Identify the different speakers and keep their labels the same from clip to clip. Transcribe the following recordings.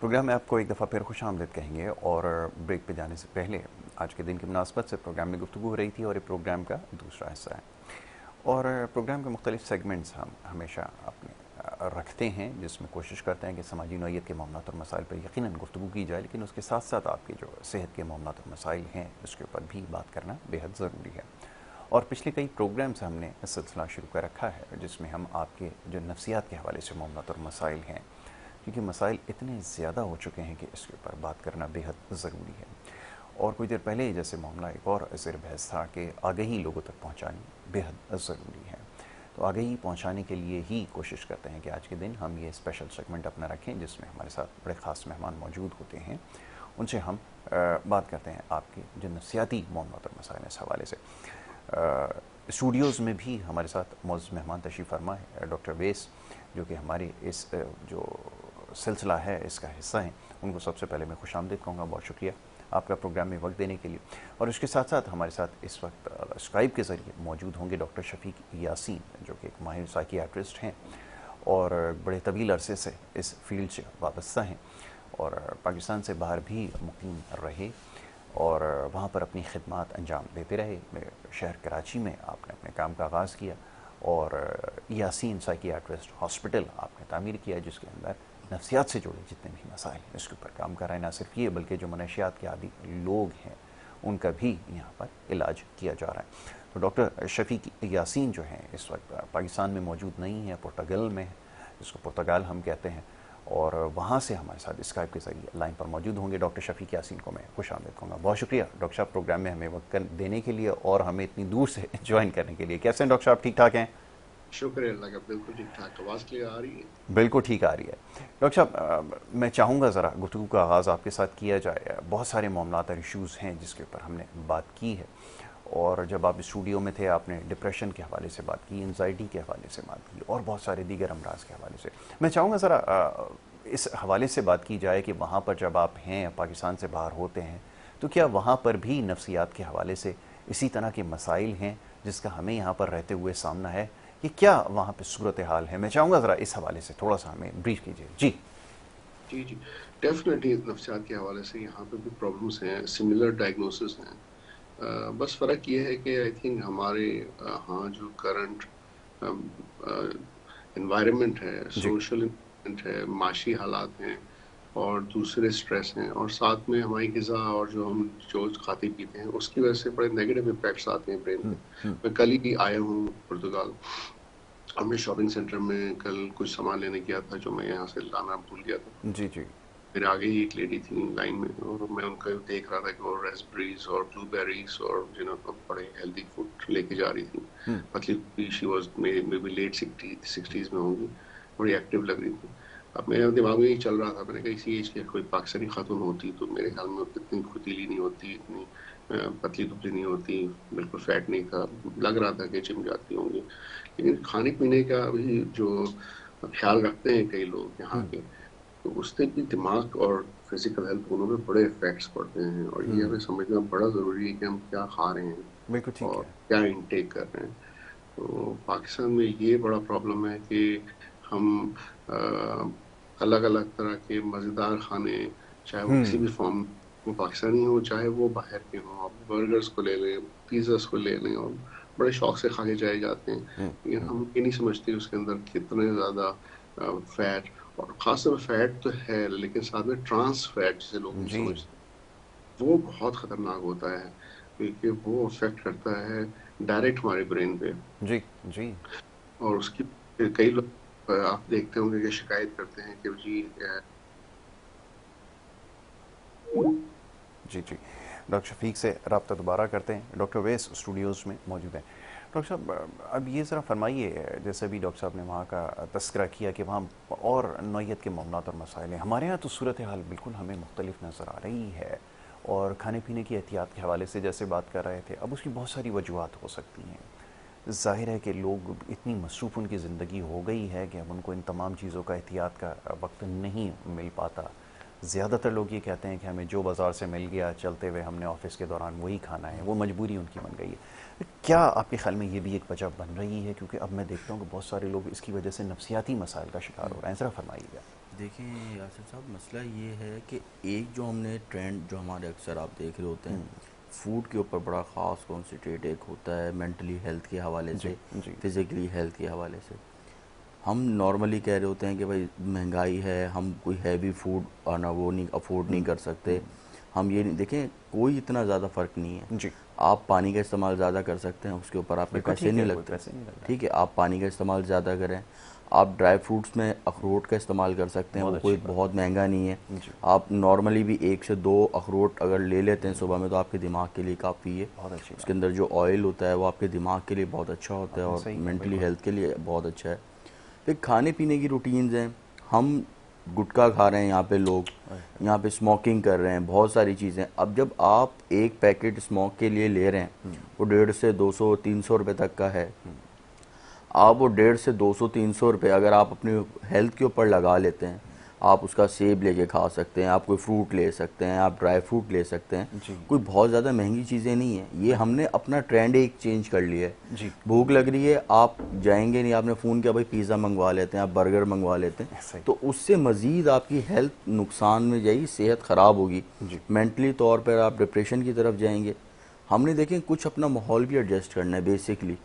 Speaker 1: Programme में आपको एक दफ़ा फिर खुश आमदीद कहेंगे। और ब्रेक पे जाने से पहले आज के दिन की मुनासबत से प्रोग्राम में गुफ्तगू हो रही थी और ये प्रोग्राम का दूसरा हिस्सा है। और प्रोग्राम के मुख्तलिफ सेगमेंट्स हम हमेशा अपने रखते हैं, जिसमें कोशिश करते हैं कि समाजी नौइयत के मामलात और मसाइल पर यकीनन गुफ्तगू की जाए, लेकिन उसके साथ साथ आपकी जो सेहत के मामलात और मसाइल हैं उसके ऊपर भी बात करना बेहद ज़रूरी है। और पिछले कई प्रोग्राम्स हमने इस सिलसिला शुरू कर रखा है, जिसमें हम आपके जो नफ्सियात के हवाले से मामलात और मसाइल हैं, क्योंकि मसाइल इतने ज़्यादा हो चुके हैं कि इसके ऊपर बात करना बेहद ज़रूरी है। और कुछ देर पहले ही जैसे मामला एक और ज़ेर बहस था कि आगही लोगों तक पहुँचानी बेहद ज़रूरी है। तो आगही पहुँचाने के लिए ही कोशिश करते हैं कि आज के दिन हम ये स्पेशल सेगमेंट अपना रखें, जिसमें हमारे साथ बड़े ख़ास मेहमान मौजूद होते हैं। उनसे हम बात करते हैं आपके जो नफ्सियाती मामलात और मसाइल इस हवाले से। स्टूडियोज़ में भी हमारे साथ मौजूद मेहमान तशरीफ़ फरमा है डॉक्टर वेस, जो कि हमारे इस जो सिलसिला है इसका हिस्सा हैं। उनको सबसे पहले मैं खुश आमदीद कहूँगा, बहुत शुक्रिया आपका प्रोग्राम में वक्त देने के लिए। और इसके साथ साथ हमारे साथ इस वक्त स्काइप के ज़रिए मौजूद होंगे डॉक्टर शफीक यासीन, जो कि एक माहिर साइकियाट्रिस्ट हैं और बड़े तवील अरसे से इस फील्ड से वाबस्ता हैं और पाकिस्तान से बाहर भी मुकीम रहे और वहाँ पर अपनी खिदमात अंजाम देते रहे। शहर कराची में आपने अपने काम का आगाज़ किया और यासीन साइकियाट्रिस्ट हॉस्पिटल आपने तामीर किया, जिसके अंदर नफ्सियात से जुड़े जितने भी मसाइल हैं इसके ऊपर काम कर रहे हैं। ना सिर्फ ये बल्कि जो मनशियात के आदि लोग हैं उनका भी यहाँ पर इलाज किया जा रहा है। तो डॉक्टर शफीक यासीन जो हैं इस वक्त पाकिस्तान में मौजूद नहीं है, पुर्तगाल में है, जिसको पुर्तगाल हम कहते हैं, और वहाँ से हमारे साथ स्काइप के जरिए लाइन पर मौजूद होंगे। डॉक्टर शफीक यासीन को मैं खुश आमदीद कहूँगा। बहुत शुक्रिया डॉक्टर साहब प्रोग्राम में हमें वक्त देने के लिए और हमें इतनी दूर से ज्वाइन करने के लिए। कैसे हैं डॉक्टर साहब, ठीक ठाक हैं?
Speaker 2: शुक्रिया अल्लाह का, बिल्कुल ठीक ठाक। आवाज़ क्लियर आ रही है?
Speaker 1: बिल्कुल ठीक आ रही है। डॉक्टर साहब, मैं चाहूँगा ज़रा गुफ्तगू का आगाज़ आपके साथ किया जाए। बहुत सारे मामलात और इशूज़ हैं जिसके ऊपर हमने बात की है, और जब आप स्टूडियो में थे आपने डिप्रेशन के हवाले से बात की, एंजाइटी के हवाले से बात की और बहुत सारे दीगर अमराज के हवाले से। मैं चाहूँगा ज़रा इस हवाले से बात की जाए कि वहाँ पर जब आप हैं, पाकिस्तान से बाहर होते हैं, तो क्या वहाँ पर भी नफ्सियात के हवाले से इसी तरह के मसाइल हैं जिसका हमें यहाँ पर रहते हुए सामना है? ये क्या वहाँ पे सूरत हाल है? मैं चाहूँगा ज़रा इस हवाले से थोड़ा सा हमें ब्रीफ कीजिए। जी।
Speaker 2: जी जी, डेफिनेटली नफ्सियात के हवाले से यहाँ पे भी प्रॉब्लम्स हैं, सिमिलर डायग्नोसिस हैं। बस फ़र्क ये है कि आई थिंक हमारे यहाँ जो करंट एनवायरनमेंट है,
Speaker 1: जी।
Speaker 2: सोशल एनवायरनमेंट है, माशी हालात हैं और दूसरे स्ट्रेस हैं, और साथ में हमारी ग़िज़ा और जो खाते पीते हैं उसकी वजह से बड़े नेगेटिव इम्पैक्ट्स आते हैं ब्रेन पे। मैं कल ही आया हूँ पुर्तगाल। हमने शॉपिंग सेंटर में कल कुछ सामान लेने गया था जो मैं यहाँ से लाना भूल गया था।
Speaker 1: जी। जी।
Speaker 2: मेरे आगे ही एक लेडी थी लाइन में, और मैं उनका देख रहा था कि वो रेस्पबेरीज और ब्लूबेरीज और बड़े हेल्दी फूड लेके जा रही थी। पतली, she was maybe late sixties में होंगी, बड़ी एक्टिव लग रही थी। अब मेरे दिमाग में ही चल रहा था, मैंने कहा इसी एज की कोई पाकिस्तानी खातून होती तो मेरे ख्याल में इतनी खुतीली नहीं होती, इतनी पतली दुबली नहीं होती, बिल्कुल फैट नहीं था, लग रहा था कि जिम जाती होंगी। लेकिन खाने पीने का भी जो ख्याल रखते हैं कई लोग यहाँ के, तो उससे भी दिमाग और फिजिकल हेल्थ दोनों में बड़े इफेक्ट्स पड़ते हैं, और ये हमें समझना बड़ा ज़रूरी है कि हम क्या खा रहे हैं
Speaker 1: बिल्कुल ठीक
Speaker 2: और
Speaker 1: है।
Speaker 2: क्या इनटेक कर रहे हैं। तो पाकिस्तान में ये बड़ा प्रॉब्लम है कि हम अलग अलग तरह के मज़ेदार खाने, चाहे वो किसी भी फॉर्म, वो पाकिस्तानी हो चाहे वो बाहर के हों, आप बर्गर्स को ले लें, पिज़्ज़ास को ले लें, और बड़े शौक से खा के जाए जाते हैं। लेकिन हम ये नहीं समझते उसके अंदर कितने ज़्यादा फैट, और खासतौर पर फैट तो है लेकिन साथ में ट्रांस फैट जिसे लोग नहीं
Speaker 1: जी।
Speaker 2: समझते, वो बहुत खतरनाक होता है, क्योंकि वो अफेक्ट करता है डायरेक्ट हमारे ब्रेन पे।
Speaker 1: जी। जी।
Speaker 2: और उसकी कई लोग आप देखते होंगे कि शिकायत करते हैं कि जी
Speaker 1: जी। जी। डॉक्टर शफीक से रब्ता दोबारा करते हैं। डॉक्टर वेस स्टूडियोज़ में मौजूद हैं। डॉक्टर साहब, अब ये ज़रा फरमाइए, जैसे भी डॉक्टर साहब ने वहाँ का तस्करा किया कि वहाँ और नौइयत के मामलात और मसाइल हैं, हमारे यहाँ तो सूरत हाल बिल्कुल हमें मुख्तलिफ नज़र आ रही है। और खाने पीने की एहतियात के हवाले से जैसे बात कर रहे थे, अब उसकी बहुत सारी वजूहत हो सकती हैं। ज़ाहिर है कि लोग इतनी मसरूफ़ उनकी ज़िंदगी हो गई है कि अब उनको इन तमाम चीज़ों का एहतियात का वक्त नहीं मिल पाता। ज़्यादातर लोग ये कहते हैं कि हमें जो बाज़ार से मिल गया चलते हुए हमने ऑफ़िस के दौरान वही खाना है, वो मजबूरी उनकी बन गई है। क्या आपके ख़्याल में ये भी एक वजह बन रही है? क्योंकि अब मैं देखता हूँ कि बहुत सारे लोग इसकी वजह से नफ्सियाती मसाइल का शिकार हो रहे हैं। ज़रा फरमाइएगा।
Speaker 3: देखें यासिर साहब, मसला ये है कि एक जो हमने ट्रेंड जो हमारे अक्सर आप देख रहे होते हैं, फूड के ऊपर बड़ा ख़ास कॉन्सेंट्रेट एक होता है मेंटली हेल्थ के हवाले
Speaker 1: जी
Speaker 3: से,
Speaker 1: जी
Speaker 3: फिज़िकली हेल्थ के हवाले से। हम नॉर्मली कह रहे होते हैं कि भाई महंगाई है, हम कोई हैवी फूड आना वो नहीं अफोर्ड नहीं कर सकते। हम ये नहीं देखें, कोई इतना ज़्यादा फ़र्क नहीं है।
Speaker 1: जी,
Speaker 3: आप पानी का इस्तेमाल ज़्यादा कर सकते हैं, उसके ऊपर आपके
Speaker 1: बिल्कुल
Speaker 3: पैसे
Speaker 1: ठीक
Speaker 3: नहीं
Speaker 1: है, कोई
Speaker 3: लगते।
Speaker 1: पैसे नहीं लग रहा है।
Speaker 3: ठीक है, आप पानी का इस्तेमाल ज़्यादा करें। आप ड्राई फ्रूट्स में अखरोट का इस्तेमाल कर सकते हैं,
Speaker 1: बहुत
Speaker 3: वो कोई
Speaker 1: अच्छी बात
Speaker 3: बहुत महंगा नहीं है।
Speaker 1: है जी,
Speaker 3: आप नॉर्मली भी 1 से 2 अखरोट अगर ले लेते हैं सुबह में, तो आपके दिमाग के लिए काफ़ी है।
Speaker 1: बहुत अच्छी
Speaker 3: उसके
Speaker 1: बात
Speaker 3: अंदर जो ऑयल होता है वो आपके दिमाग के लिए बहुत अच्छा होता है
Speaker 1: आपने
Speaker 3: और
Speaker 1: सही कहा,
Speaker 3: मेंटली
Speaker 1: बिल्कुल।
Speaker 3: हेल्थ के लिए बहुत अच्छा है। फिर खाने पीने की रूटीन्स हैं। हम गुटखा खा रहे हैं यहाँ पे लोग,
Speaker 1: ओए,
Speaker 3: यहाँ पे स्मोकिंग कर रहे हैं, बहुत सारी चीज़ें। अब जब आप एक पैकेट स्मोक के लिए ले रहे हैं, वो 150 से 200 300 रुपये तक का है। आप वो 150 से 200 300 रुपये अगर आप अपनी हेल्थ के ऊपर लगा लेते हैं, आप उसका सेब लेके खा सकते हैं, आप कोई फ्रूट ले सकते हैं, आप ड्राई फ्रूट ले सकते हैं।
Speaker 1: जी
Speaker 3: कोई बहुत ज़्यादा महंगी चीज़ें नहीं है ये, हमने अपना ट्रेंड एक चेंज कर लिया है।
Speaker 1: जी,
Speaker 3: भूख लग रही है, आप जाएंगे नहीं, आपने फ़ोन किया भाई पिज़्ज़ा मंगवा लेते हैं, आप बर्गर मंगवा लेते हैं,
Speaker 1: ऐसा ही
Speaker 3: तो उससे मज़ीद आपकी हेल्थ नुकसान में जाएगी, सेहत ख़राब होगी।
Speaker 1: जी
Speaker 3: मेंटली तौर पर आप डिप्रेशन की तरफ जाएंगे। हमने देखें कुछ अपना माहौल भी एडजस्ट करना है बेसिकली।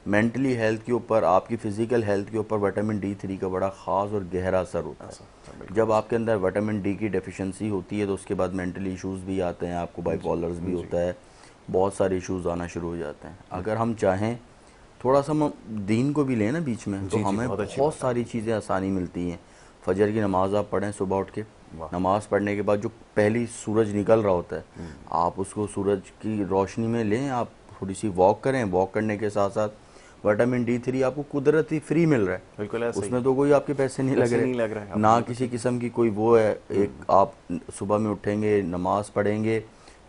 Speaker 3: मेंटली हेल्थ के ऊपर, आपकी फ़िज़िकल हेल्थ के ऊपर विटामिन D3 का बड़ा ख़ास और गहरा असर होता है।
Speaker 1: ऐसा था, बिल्कुल
Speaker 3: जब
Speaker 1: ऐसा।
Speaker 3: आपके अंदर विटामिन डी की डेफिशिएंसी होती है, तो उसके बाद मेंटली इश्यूज़ भी आते हैं, आपको बाइपोलर्स भी
Speaker 1: जी
Speaker 3: होता है, बहुत सारे इश्यूज़ आना शुरू हो जाते हैं। अगर हम चाहें थोड़ा सा हम दीन को भी लें ना बीच में, तो
Speaker 1: जी जी,
Speaker 3: हमें
Speaker 1: बहुत अच्छी
Speaker 3: बहुत
Speaker 1: बात
Speaker 3: सारी
Speaker 1: आपने की।
Speaker 3: चीज़ें आसानी मिलती हैं। फजर की नमाज़ आप पढ़ें सुबह उठ के,
Speaker 1: वाह,
Speaker 3: नमाज़ पढ़ने के बाद जो पहली सूरज निकल रहा होता है, आप उसको सूरज की रोशनी में लें, आप थोड़ी सी वॉक करें, वॉक करने के साथ साथ विटामिन D3 आपको कुदरती फ्री मिल रहा है।
Speaker 1: बिल्कुल ऐसा ही
Speaker 3: उसमें
Speaker 1: है।
Speaker 3: तो कोई आपके पैसे नहीं लग
Speaker 1: पैसे
Speaker 3: रहे,
Speaker 1: नहीं लग रहा है, आपने
Speaker 3: ना
Speaker 1: बिल्कुल
Speaker 3: किसी
Speaker 1: ठीक
Speaker 3: किस्म की कोई वो है। एक आप सुबह में उठेंगे, नमाज पढ़ेंगे,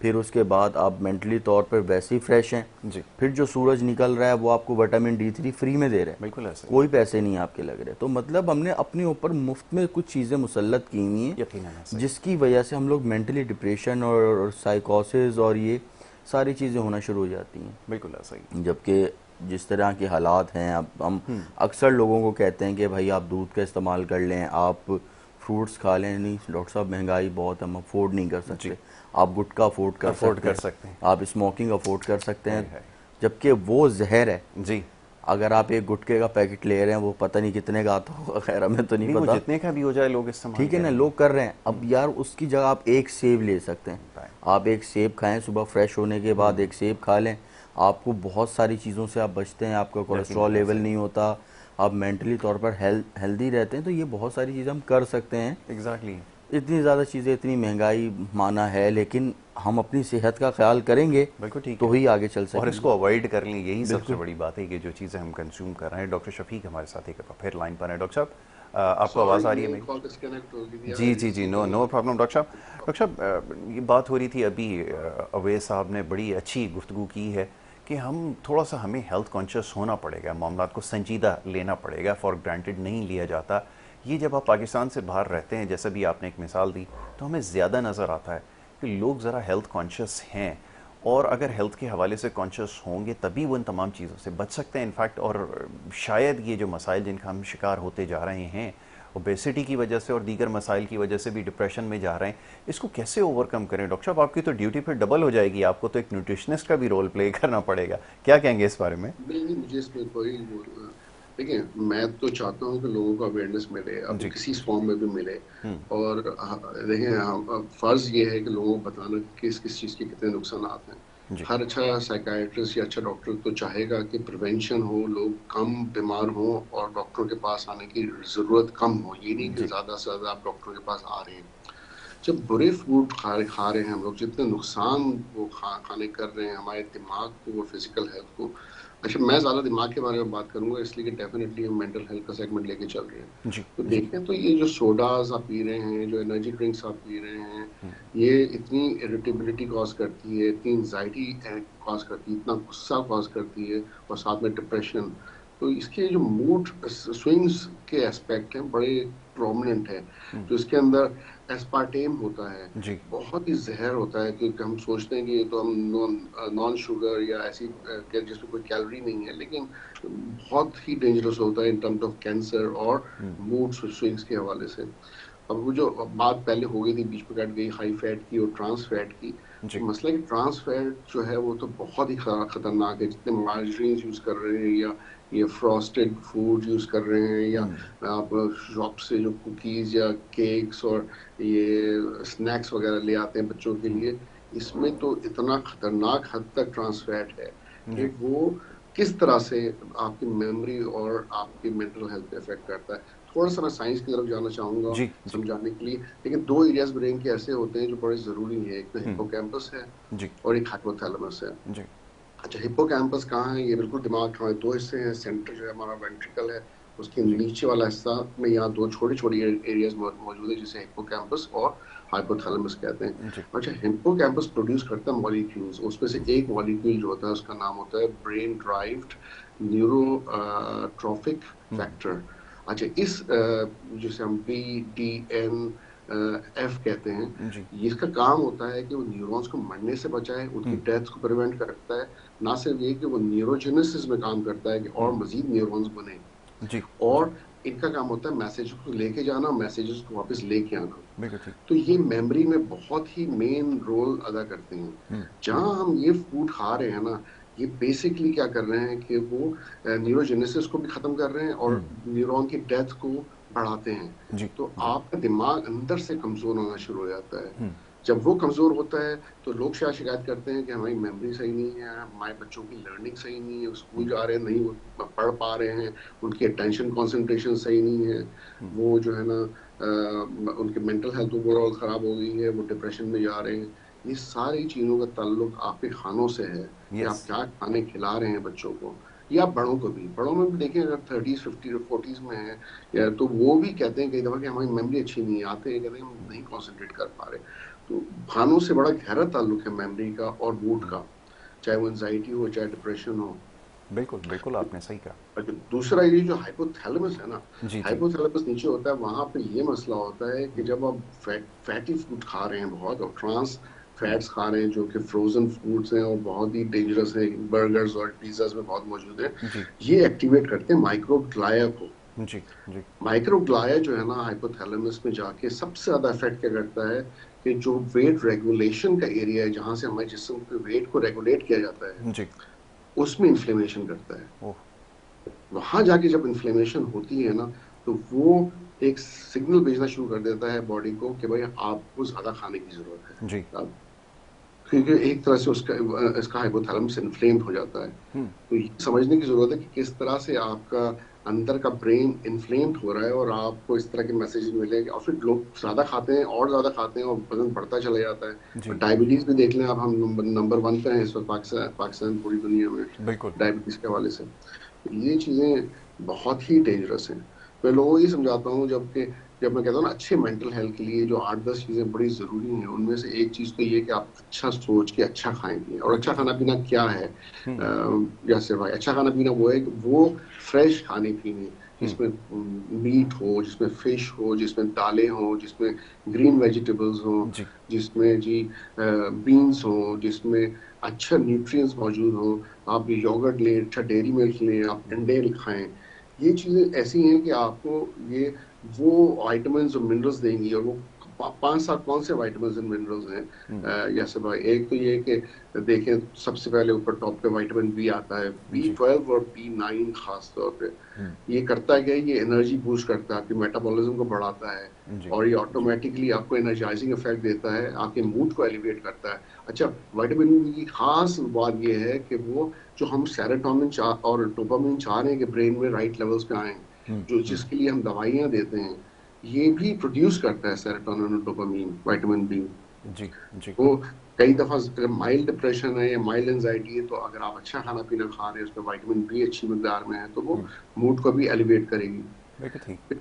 Speaker 3: फिर उसके बाद आप मेंटली तौर पर वैसे ही फ्रेश हैं।
Speaker 1: कहा। जी,
Speaker 3: फिर जो सूरज निकल रहा है वो आपको विटामिन D3 फ्री में दे रहे हैं,
Speaker 1: बिल्कुल ऐसा ही है।
Speaker 3: कोई पैसे नहीं आपके लग रहे। तो मतलब हमने अपने ऊपर मुफ्त में कुछ चीज़ें मुसल्लत की हुई हैं,
Speaker 1: यकीनन ऐसा ही है।
Speaker 3: जिसकी वजह से हम लोग मेंटली डिप्रेशन और साइकोसिस और ये सारी चीज़ें होना शुरू हो जाती हैं।
Speaker 1: बिल्कुल ऐसा ही है।
Speaker 3: जबकि जिस तरह के हालात हैं, अब हम अक्सर लोगों को कहते हैं कि भाई आप दूध का इस्तेमाल कर लें, आप फ्रूट्स खा लें। नहीं डॉक्टर साहब, महंगाई बहुत है, हम अफोर्ड नहीं कर
Speaker 1: जी,
Speaker 3: सकते। आप गुटखा अफोर्ड कर
Speaker 1: अफोर्ड
Speaker 3: सकते
Speaker 1: कर
Speaker 3: हैं,
Speaker 1: सकते हैं।
Speaker 3: आप स्मोकिंग अफोर्ड कर सकते
Speaker 1: हाय
Speaker 3: हैं,
Speaker 1: हाय।
Speaker 3: जबकि वो जहर है।
Speaker 1: जी,
Speaker 3: अगर आप एक गुटखे का पैकेट ले रहे हैं, वो पता नहीं कितने का आता होगा, खैर हमें तो नहीं
Speaker 1: नहीं वो
Speaker 3: पता।
Speaker 1: जितने का भी हो जाए लोग इस्तेमाल
Speaker 3: ठीक है ना,
Speaker 1: करेंगे।
Speaker 3: लोग कर रहे हैं। अब यार उसकी जगह आप एक सेब ले सकते हैं।
Speaker 1: राइट।
Speaker 3: आप एक सेब खाएं सुबह फ्रेश होने के बाद, एक सेब खा लें, आपको बहुत सारी चीज़ों से आप बचते हैं, आपका कोलेस्ट्रॉल
Speaker 1: यकीनन ऐसा
Speaker 3: लेवल
Speaker 1: ही
Speaker 3: नहीं होता, आप मेंटली तौर पर हेल्दी रहते हैं। तो ये बहुत सारी चीज़ें हम कर सकते हैं।
Speaker 1: एग्जैक्टली।
Speaker 3: इतनी ज़्यादा चीज़ें, इतनी महंगाई माना है, लेकिन हम अपनी सेहत का ख्याल करेंगे
Speaker 1: बिल्कुल ठीक
Speaker 3: तो
Speaker 1: है।
Speaker 3: ही आगे चल
Speaker 1: और
Speaker 3: सकेंगे।
Speaker 1: इसको अवॉइड कर लें, यही सबसे
Speaker 3: बिल्कुल।
Speaker 1: बड़ी बात है कि जो चीज़ें हम कंज्यूम कर रहे हैं। डॉक्टर शफीक हमारे साथ एक बार फिर लाइन पर हैं। डॉक्टर साहब, आपको आवाज़
Speaker 2: सॉरी,
Speaker 1: आ रही है
Speaker 2: मेरी
Speaker 1: मेरी?
Speaker 2: कॉल डिस्कनेक्ट हो गई थी यार,
Speaker 1: जी जी जी,
Speaker 2: इसलिए
Speaker 1: नो नो प्रॉब्लम। डॉक्टर साहब,
Speaker 2: मैं
Speaker 1: डॉक्टर साहब, ये बात हो रही थी अभी, अवैध साहब ने बड़ी अच्छी गुफ्तगू की है कि हम थोड़ा सा, हमें हेल्थ कॉन्शियस होना पड़ेगा, मामला को संजीदा लेना पड़ेगा, फॉर ग्रांटेड नहीं लिया जाता। ये जब आप पाकिस्तान से बाहर रहते हैं, जैसे भी आपने एक मिसाल दी, तो हमें ज़्यादा नज़र आता है कि लोग ज़रा हेल्थ कॉन्शियस हैं, और अगर हेल्थ के हवाले से कॉन्शियस होंगे तभी वो इन तमाम चीज़ों से बच सकते हैं इनफैक्ट। और शायद ये जो मसाइल जिनका हम शिकार होते जा रहे हैं, ओबेसिटी की वजह से और दीगर मसाइल की वजह से भी डिप्रेशन में जा रहे हैं, इसको कैसे ओवरकम करें? डॉक्टर साहब, आपकी तो ड्यूटी फिर डबल हो जाएगी, आपको तो एक न्यूट्रिशनिस्ट का भी रोल प्ले करना पड़ेगा। क्या कहेंगे इस बारे में?
Speaker 2: नहीं नहीं, मुझे इसमें कोई देखिए, मैं तो चाहता हूँ कि लोगों को अवेयरनेस मिले, अब वो
Speaker 1: जी
Speaker 2: किसी फॉर्म में भी मिले। और देखिए, फर्ज ये है कि लोगों को बताना कि किस किस चीज़ के कितने नुकसान हैं।
Speaker 1: जी
Speaker 2: हर अच्छा साइकाइट्रिस्ट या अच्छा डॉक्टर तो चाहेगा कि प्रिवेंशन हो, लोग कम बीमार हो और डॉक्टर के पास आने की ज़रूरत कम हो। ये नहीं कि
Speaker 1: जी
Speaker 2: ज़्यादा से ज़्यादा आप डॉक्टर के पास आ रहे हैं। जब बुरे फूड खा रहे हैं हम लोग, जितने नुकसान वो खाने कर रहे हैं हमारे दिमाग को और फिजिकल हेल्थ को। अच्छा, मैं ज़्यादा दिमाग के बारे में बात करूंगा, इसलिए कि डेफिनेटली हम मेंटल हेल्थ का सेगमेंट लेके चल रहे हैं।
Speaker 1: जी
Speaker 2: तो
Speaker 1: जी
Speaker 2: देखें तो ये जो सोडाज आप पी रहे हैं, जो एनर्जी ड्रिंक्स आप पी रहे हैं, ये इतनी इरिटेबिलिटी कॉज करती है, इतनी एंजाइटी कॉज करती है, इतना गुस्सा कॉज करती है, और साथ में डिप्रेशन। तो इसके जो मूड स्विंग्स के एस्पेक्ट हैं बड़े प्रोमिनेंट है। जो इसके अंदर एस्पार्टेम होता है,
Speaker 1: जी
Speaker 2: बहुत ही जहर होता है कि हम सोचते हैं कि ये तो हम नॉन शुगर या ऐसी जिसमें कोई कैलोरी नहीं है, लेकिन बहुत ही डेंजरस होता है इन टर्म्स ऑफ कैंसर और मूड स्विंग्स के हवाले से। अब वो जो बात पहले हो गई थी, बीच में कट गई, हाई फैट की और ट्रांस फैट की।
Speaker 1: जी
Speaker 2: तो मसला है कि ट्रांस फैट जो है वो तो बहुत ही खतरनाक है। जितने मार्जरीन यूज कर रहे हैं या ये फ्रॉस्टेड फूड यूज कर रहे हैं, या आप शॉप से जो कुकीज या केक्स और ये स्नैक्स वगैरह ले आते हैं बच्चों के लिए, इसमें तो इतना खतरनाक हद तक ट्रांस फैट है कि
Speaker 1: जी
Speaker 2: वो किस तरह से आपकी मेमोरी और आपकी मेंटल हेल्थ पे इफेक्ट करता है। थोड़ा सा मैं साइंस की तरफ जाना चाहूंगा
Speaker 1: जी जी
Speaker 2: समझाने के लिए, लेकिन दो एरियाज ब्रेन के ऐसे होते हैं जो बड़े जरूरी है, एक तो
Speaker 1: हम्म,
Speaker 2: हिप्पोकैम्पस है
Speaker 1: जी
Speaker 2: और एक हाइपोथैलेमस है।
Speaker 1: जी
Speaker 2: अच्छा, हिप्पोकैम्पस कहाँ है? ये बिल्कुल दिमाग का, हमारे दो हिस्से हैं। सेंटर जो है हमारा वेंट्रिकल है, उसके
Speaker 1: जी
Speaker 2: नीचे वाला हिस्सा में यहाँ दो छोटी छोटी एरियाज मौजूद है जिसे हिप्पोकैम्पस और हाइपोथैलेमस कहते हैं।
Speaker 1: जी
Speaker 2: अच्छा, हिप्पोकैम्पस प्रोड्यूस करता है मॉलिक्यूल्स, उसमें से एक मॉलिक्यूल जो होता है उसका नाम होता है ब्रेन ड्राइव्ड न्यूरोट्रॉफिक फैक्टर। अच्छा, इस जिसे हम BDN F कहते हैं,
Speaker 1: जी
Speaker 2: इसका काम होता है कि वो न्यूरॉन्स को मरने से बचाए, उनकी डेथ को प्रिवेंट करता है। ना सिर्फ ये कि वो न्यूरोजेनेसिस में काम करता है कि और मजीद न्यूरॉन्स बने,
Speaker 1: जी जी
Speaker 2: और इनका काम होता है मैसेज को लेके जाना, मैसेजेस को वापस लेके आना।
Speaker 1: बिल्कुल ठीक
Speaker 2: तो ये मेमोरी में बहुत ही मेन रोल अदा करते हैं। जहां हम ये फूड खा रहे हैं ना, ये बेसिकली क्या कर रहे हैं कि वो न्यूरोजेनेसिस को भी खत्म कर रहे हैं और न्यूरॉन की डेथ को बढ़ाते हैं।
Speaker 1: जी
Speaker 2: तो
Speaker 1: जी
Speaker 2: आपका दिमाग अंदर से कमजोर होना शुरू हो जाता है। जब वो कमजोर होता है तो लोग शायद शिकायत करते हैं कि हमारी मेमोरी सही नहीं है, हमारे बच्चों की लर्निंग सही नहीं है, स्कूल जा रहे हैं नहीं वो पढ़ पा रहे हैं, उनकी अटेंशन कंसंट्रेशन सही नहीं है, वो जो है ना उनकी मेंटल हेल्थ ओवरऑल खराब हो गई है, वो डिप्रेशन में जा रहे हैं। ये सारी चीजों का ताल्लुक आपके खानों से है कि
Speaker 1: यस
Speaker 2: आप क्या खाने खिला रहे हैं बच्चों को, या बड़ों को भी। बड़ों में भी देखें, अगर 30s 50 40s में है या, तो वो भी कहते हैं कई दफा कि हमारी मेमोरी अच्छी नहीं है, आते हैं कहते हैं हम नहीं कंसंट्रेट कर पा रहे। तो खानों से बड़ा गहरा ताल्लुक है मेमोरी का और मूड का, चाहे वो एंजाइटी हो चाहे डिप्रेशन हो।
Speaker 1: बिल्कुल बिल्कुल आपने सही कहा
Speaker 2: अच्छा, दूसरा ये जो हाइपोथैलेमस है ना,
Speaker 1: जी जी
Speaker 2: हाइपोथैलेमस नीचे होता है, वहां पे ये मसला होता है कि जब आप फैटी फूड खा रहे हैं बहुत, और ट्रांस फैट्स खा रहे हैं जो कि फ्रोजन फूड्स हैं और बहुत ही डेंजरस है, बर्गर्स और पिज्जाज में बहुत मौजूद है,
Speaker 1: जी
Speaker 2: ये एक्टिवेट करते हैं माइक्रोग्लाया को।
Speaker 1: जी जी
Speaker 2: माइक्रोग्लाया जो है ना हाइपोथैलेमस में जाके सबसे ज्यादा इफेक्ट क्या करता है कि जो वेट रेगुलेशन का एरिया है, जहां से हमारे जिस्म के वेट को रेगुलेट किया जाता है,
Speaker 1: जी
Speaker 2: उसमें इन्फ्लेमेशन करता है।
Speaker 1: ओह
Speaker 2: वहां जाके जब इन्फ्लेमेशन होती है ना, तो वो एक सिग्नल भेजना शुरू कर देता है बॉडी को कि भाई आपको ज्यादा खाने की जरूरत है।
Speaker 1: जी
Speaker 2: अब क्योंकि एक तरह से उसका इसका हाइपोथैलेमस इन्फ्लेम्ड हो जाता है। तो ये समझने की जरूरत है कि किस तरह से आपका अंदर का ब्रेन इन्फ्लेम्ड हो रहा है और आपको इस तरह के मैसेज मिलेंगे, और फिर लोग ज्यादा खाते हैं और ज्यादा खाते हैं और वजन बढ़ता चला जाता है।
Speaker 1: जी
Speaker 2: और डायबिटीज भी देख लें आप, हम नंबर 1 पे हैं इस वक्त, पाकिस्तान पूरी दुनिया में
Speaker 1: बिल्कुल
Speaker 2: डायबिटीज के हवाले से। ये चीजें बहुत ही डेंजरस हैं। मैं लोगों को ये समझाता हूँ, जब मैं कहता हूँ ना अच्छे मेंटल हेल्थ के लिए जो 8-10 चीजें बड़ी जरूरी हैं, उनमें से एक चीज तो ये कि आप अच्छा सोच के अच्छा खाएं पिएं। और अच्छा
Speaker 1: बिल्कुल ठीक
Speaker 2: खाना पीना क्या है? जैसे भाई, अच्छा खाना पीना वो है कि वो फ्रेश खाने पीने, जिसमें मीट हो, जिसमें फिश हो, जिसमें दालें हो, जिसमें ग्रीन वेजिटेबल्स हो,
Speaker 1: जी
Speaker 2: जिसमें जी बीन्स हो, जिसमें अच्छा न्यूट्रिएंट्स मौजूद हो। आप योगर्ट लें, अच्छा डेयरी मिल्क लें, आप अंडे खाएं। ये चीजें ऐसी हैं कि आपको ये वो विटामिन्स और मिनरल्स देंगी। और वो 5-7 कौन से विटामिन्स एंड मिनरल्स हैं? जैसे भाई, एक तो ये कि देखें, सबसे पहले ऊपर टॉप पे विटामिन बी आता है,
Speaker 1: जी
Speaker 2: B12 और B9 खास तौर पे। ये करता है कि ये एनर्जी बूस्ट करता है, आपकी मेटाबॉलिज्म को बढ़ाता है,
Speaker 1: जी
Speaker 2: और ये
Speaker 1: जी
Speaker 2: ऑटोमेटिकली आपको एनर्जाइजिंग इफेक्ट देता है, आपके मूड को एलिवेट करता है। अच्छा, विटामिन बी की खास बात ये है कि वो जो हम सेरोटोनिन और डोपामिन चाह रहे हैं कि ब्रेन में राइट लेवल्स पे आए, जो जिसके लिए हम दवाइयां देते हैं, ये भी प्रोड्यूस करता है सेरोटोनिन और डोपामिन, विटामिन बी।
Speaker 1: जी जी
Speaker 2: तो कई दफा अगर माइल्ड डिप्रेशन है या माइल्ड एंजाइटी है, तो अगर आप अच्छा खाना पीना खा रहे हैं, उसमें विटामिन बी अच्छी मकदार में है, तो वो मूड को भी एलिवेट करेगी।
Speaker 1: बिल्कुल ठीक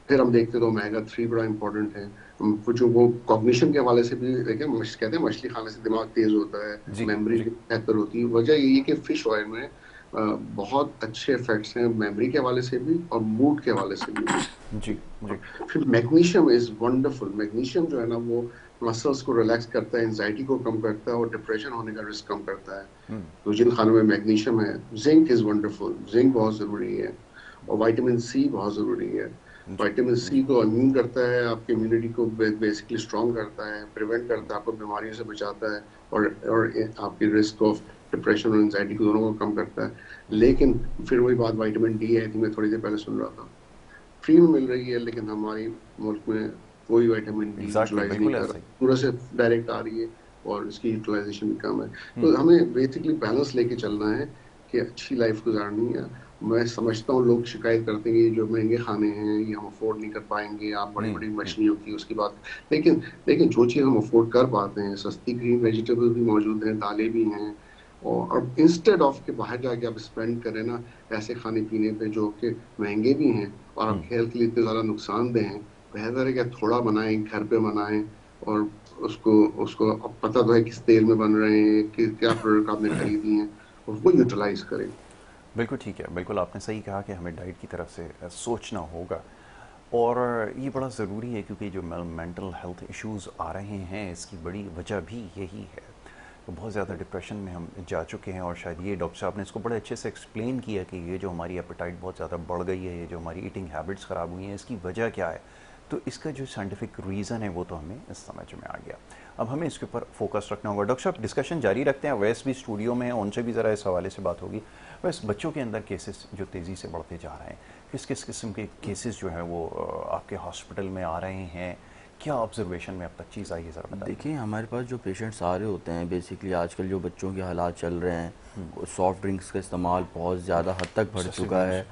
Speaker 2: फिर हम देखते तो ओमेगा 3 बड़ा इंपॉर्टेंट है। जो वो कॉग्निशन के हवाले से भी देखें, कहते हैं मछली खाने से दिमाग तेज होता है,
Speaker 1: जी
Speaker 2: मेमोरी
Speaker 1: जी
Speaker 2: बेहतर होती है। वजह यही है कि फिश ऑयल में बहुत अच्छे इफेक्ट्स हैं मेमोरी के हवाले से भी और मूड के हवाले से भी।
Speaker 1: जी जी।
Speaker 2: फिर मैग्नीशियम इज वंडरफुल। मैग्नीशियम जो है ना वो मसल्स को रिलैक्स करता है, एंजाइटी को कम करता है और डिप्रेशन होने का रिस्क कम करता है। तो जिन खानों में मैग्नीशियम है, जिंक इज वंडरफुल, जिंक बहुत जरूरी है, और विटामिन सी बहुत जरूरी है। विटामिन सी तो इम्यून करता है, आपकी इम्यूनिटी को बेसिकली स्ट्रॉन्ग करता है, प्रिवेंट करता है, आपको बीमारियों से बचाता है, और आपकी रिस्क ऑफ डिप्रेशन और एंजाइटी को दोनों को कम करता है। लेकिन फिर वही बात, विटामिन डी है, थी मैं थोड़ी देर पहले सुन रहा था, फ्री में मिल रही है, लेकिन हमारी मुल्क में कोई विटामिन डी यूटिलाइज नहीं कर रहा, पूरा से डायरेक्ट आ रही है और इसकी यूटिलाइजेशन भी कम है। तो हमें बेसिकली बैलेंस लेके चलना है कि अच्छी लाइफ गुजारनी है। मैं समझता हूँ लोग शिकायत करते हैं कि जो महंगे खाने हैं ये हम अफोर्ड नहीं कर पाएंगे, आप बड़ी बड़ी मछलियों की उसकी बात, लेकिन जो चीज़ हम अफोर्ड कर पाते हैं, सस्ती ग्रीन वेजिटेबल भी मौजूद हैं, दालें भी हैं, और इंस्टेड ऑफ के बाहर जाके आप स्पेंड करें ना ऐसे खाने पीने पे जो कि महंगे भी हैं और आपके हेल्थ के लिए इतने ज़्यादा नुकसानदेह हैं, बेहतर है कि थोड़ा बनाएं, घर पे बनाएं, और उसको उसको अब पता तो है किस तेल में बन रहे हैं, कि क्या प्रोडक्ट आपने खरीदी हैं, और वो यूटिलाइज करें।
Speaker 1: बिल्कुल ठीक है, बिल्कुल आपने सही कहा कि हमें डाइट की तरफ से सोचना होगा, और ये बड़ा ज़रूरी है क्योंकि जो मेंटल हेल्थ इश्यूज़ आ रहे हैं इसकी बड़ी वजह भी यही है। तो बहुत ज़्यादा डिप्रेशन में हम जा चुके हैं, और शायद ये डॉक्टर साहब ने इसको बड़े अच्छे से एक्सप्लेन किया कि ये जो हमारी एपेटाइट बहुत ज़्यादा बढ़ गई है, ये जो हमारी ईटिंग हैबिट्स ख़राब हुई हैं, इसकी वजह क्या है। तो इसका जो साइंटिफिक रीज़न है वो तो हमें समझ में आ गया। अब हमें इसके ऊपर फोकस रखना होगा। डॉक्टर साहब डिस्कशन जारी रखते हैं, वैस भी स्टूडियो में हैं, उनसे भी ज़रा इस हवाले से बात होगी। वैसे बच्चों के अंदर केसेस जो तेज़ी से बढ़ते जा रहे हैं, किस किस किस्म के केसेस जो हैं वो आपके हॉस्पिटल में आ रहे हैं, क्या ऑब्जर्वेशन में अब तक चीज़ आई है, ज़रा बताइए।
Speaker 3: देखिए हमारे पास जो पेशेंट्स आ रहे होते हैं, बेसिकली आजकल जो बच्चों के हालात चल रहे हैं, सॉफ्ट ड्रिंक्स का इस्तेमाल बहुत ज़्यादा हद तक बढ़ चुका है।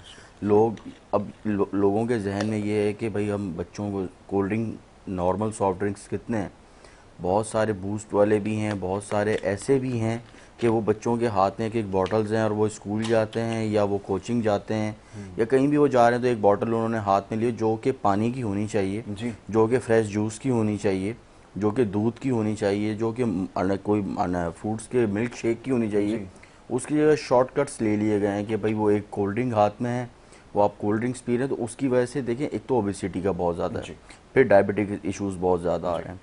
Speaker 3: लोगों के जहन में ये है कि भाई हम बच्चों को cold drink, normal soft drinks कितने हैं, बहुत सारे बूस्ट वाले भी हैं, बहुत सारे ऐसे भी हैं कि वो बच्चों के हाथ में एक एक बॉटल्स हैं और वो स्कूल जाते हैं या वो कोचिंग जाते हैं या कहीं भी वो जा रहे हैं तो एक बॉटल उन्होंने हाथ में ली जो कि पानी की होनी चाहिए, जो कि फ्रेश जूस की होनी चाहिए, जो कि दूध की होनी चाहिए, जो कि कोई फ्रूट्स के मिल्क शेक की होनी चाहिए, उसकी जगह शॉर्टकट्स ले लिए गए हैं कि भाई वो एक कोल्ड ड्रिंक हाथ में है, वो आप कोल्ड ड्रिंक्स पी रहे हैं, तो उसकी वजह से देखें एक तो ओबेसिटी का बहुत ज़्यादा है, फिर डायबिटिक इश्यूज़ बहुत ज़्यादा आ रहे हैं,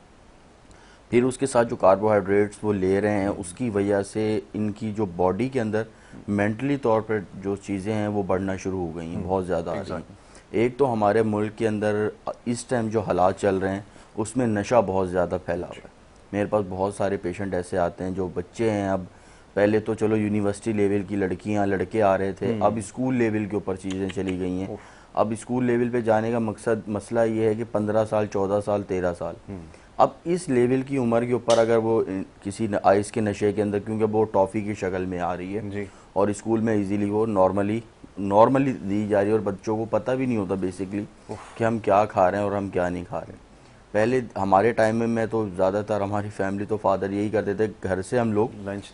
Speaker 3: फिर उसके साथ जो कार्बोहाइड्रेट्स वो ले रहे हैं उसकी वजह से इनकी जो बॉडी के अंदर मेंटली तौर पर जो चीज़ें हैं वो बढ़ना शुरू हो गई हैं, बहुत ज़्यादा आ रही हैं। एक तो हमारे मुल्क के अंदर इस टाइम जो हालात चल रहे हैं उसमें नशा बहुत ज़्यादा फैला हुआ है। मेरे पास बहुत सारे पेशेंट ऐसे आते हैं जो बच्चे हैं, अब पहले तो चलो यूनिवर्सिटी लेवल की लड़कियां लड़के आ रहे थे, अब स्कूल लेवल के ऊपर चीज़ें चली गई हैं। अब स्कूल लेवल पे जाने का मसला ये है कि 15 साल, 14 साल, 13 साल, अब इस लेवल की उम्र के ऊपर अगर वो किसी आइस के नशे के अंदर, क्योंकि वो टॉफ़ी की शक्ल में आ रही है और स्कूल में इजीली वो नॉर्मली दी जा रही है और बच्चों को पता भी नहीं होता बेसिकली कि हम क्या खा रहे हैं और हम क्या नहीं खा रहे हैं। पहले हमारे टाइम में तो ज़्यादातर हमारी फैमिली तो फादर यही करते थे, घर से हम लोग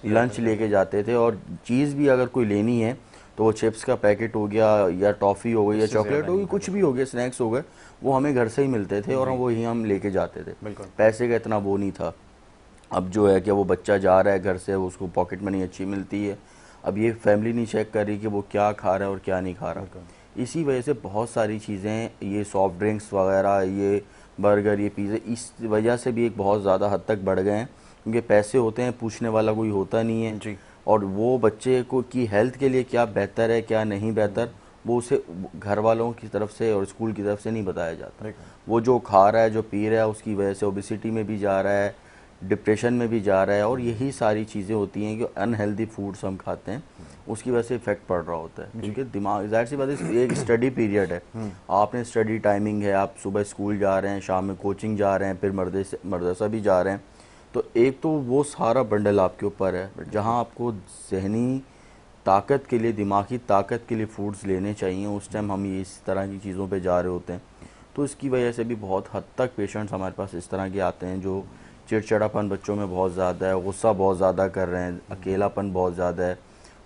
Speaker 3: लंच लेके जाते थे और चीज़ भी अगर कोई लेनी है तो वो चिप्स का पैकेट हो गया या टॉफ़ी हो गई या चॉकलेट हो गई, कुछ भी हो गया, स्नैक्स हो गए, वो हमें घर से ही मिलते थे और वही हम लेके जाते थे। पैसे का इतना वो नहीं था। अब जो है कि वो बच्चा जा रहा है घर से, उसको पॉकेट मनी अच्छी मिलती है, अब ये फैमिली नहीं चेक कर रही कि वो क्या खा रहा है और क्या नहीं खा रहा। इसी वजह से बहुत सारी चीज़ें, ये सॉफ्ट ड्रिंक्स वगैरह, ये बर्गर, ये पिज़्ज़ा, इस वजह से भी एक बहुत ज़्यादा हद तक बढ़ गए हैं क्योंकि पैसे होते हैं, पूछने वाला कोई होता नहीं है जी। और वो बच्चे को की हेल्थ के लिए क्या बेहतर है क्या नहीं बेहतर, वो उसे घर वालों की तरफ से और स्कूल की तरफ से नहीं बताया जाता। वो जो खा रहा है, जो पी रहा है, उसकी वजह से ओबेसिटी में भी जा रहा है, डिप्रेशन में भी जा रहा है, और यही सारी चीज़ें होती हैं कि अनहेल्दी फूड्स हम खाते हैं उसकी वजह से इफेक्ट पड़ रहा होता है। क्योंकि दिमाग, जाहिर सी बात है, एक स्टडी पीरियड है, आपने स्टडी टाइमिंग है, आप सुबह स्कूल जा रहे हैं, शाम में कोचिंग जा रहे हैं, फिर मदरसा भी जा रहे हैं, तो एक तो वो सारा बंडल आपके ऊपर है जहाँ आपको जहनी ताकत के लिए, दिमागी ताकत के लिए फूड्स लेने चाहिए, उस टाइम हम ये इस तरह की चीज़ों पे जा रहे होते हैं। तो इसकी वजह से भी बहुत हद तक पेशेंट्स हमारे पास इस तरह के आते हैं जो चिड़चिड़ापन बच्चों में बहुत ज़्यादा है, गुस्सा बहुत ज़्यादा कर रहे हैं, अकेलापन बहुत ज़्यादा है,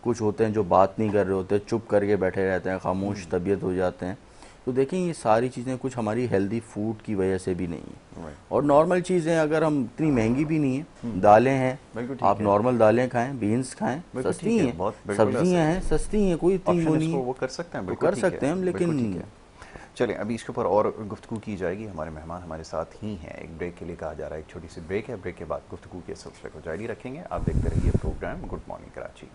Speaker 3: कुछ होते हैं जो बात नहीं कर रहे होते, चुप करके बैठे रहते हैं, खामोश तबीयत हो जाते हैं। तो देखें ये सारी चीज़ें कुछ हमारी हेल्दी फूड की वजह से भी नहीं है।
Speaker 1: Right.
Speaker 3: और नॉर्मल चीज़ें अगर हम इतनी महंगी भी नहीं है, दालें हैं,
Speaker 1: बिल्कुल ठीक
Speaker 3: आप
Speaker 1: है।
Speaker 3: नॉर्मल दालें खाएं, बीन्स खाएं,
Speaker 1: बिल्कुल
Speaker 3: सस्ती
Speaker 1: ठीक है,
Speaker 3: हैं,
Speaker 1: बहुत बिल्कुल
Speaker 3: सब्जियां हैं सस्ती हैं, कोई इतनी वो
Speaker 1: ऑप्शन
Speaker 3: नहीं
Speaker 1: इसको
Speaker 3: है,
Speaker 1: वो कर सकते हैं,
Speaker 3: वो
Speaker 1: बिल्कुल
Speaker 3: कर
Speaker 1: ठीक
Speaker 3: सकते
Speaker 1: है,
Speaker 3: हैं हम,
Speaker 1: बिल्कुल
Speaker 3: लेकिन
Speaker 1: ठीक है। चलिए अभी इसके ऊपर और गुफ्तगू की जाएगी। हमारे मेहमान हमारे साथ ही हैं, एक ब्रेक के लिए कहा जा रहा है, एक छोटी सी ब्रेक है, ब्रेक के बाद गुफ्तगू के सिलसिले को जारी रखेंगे। आप देखते रहिए प्रोग्राम गुड मॉर्निंग कराची।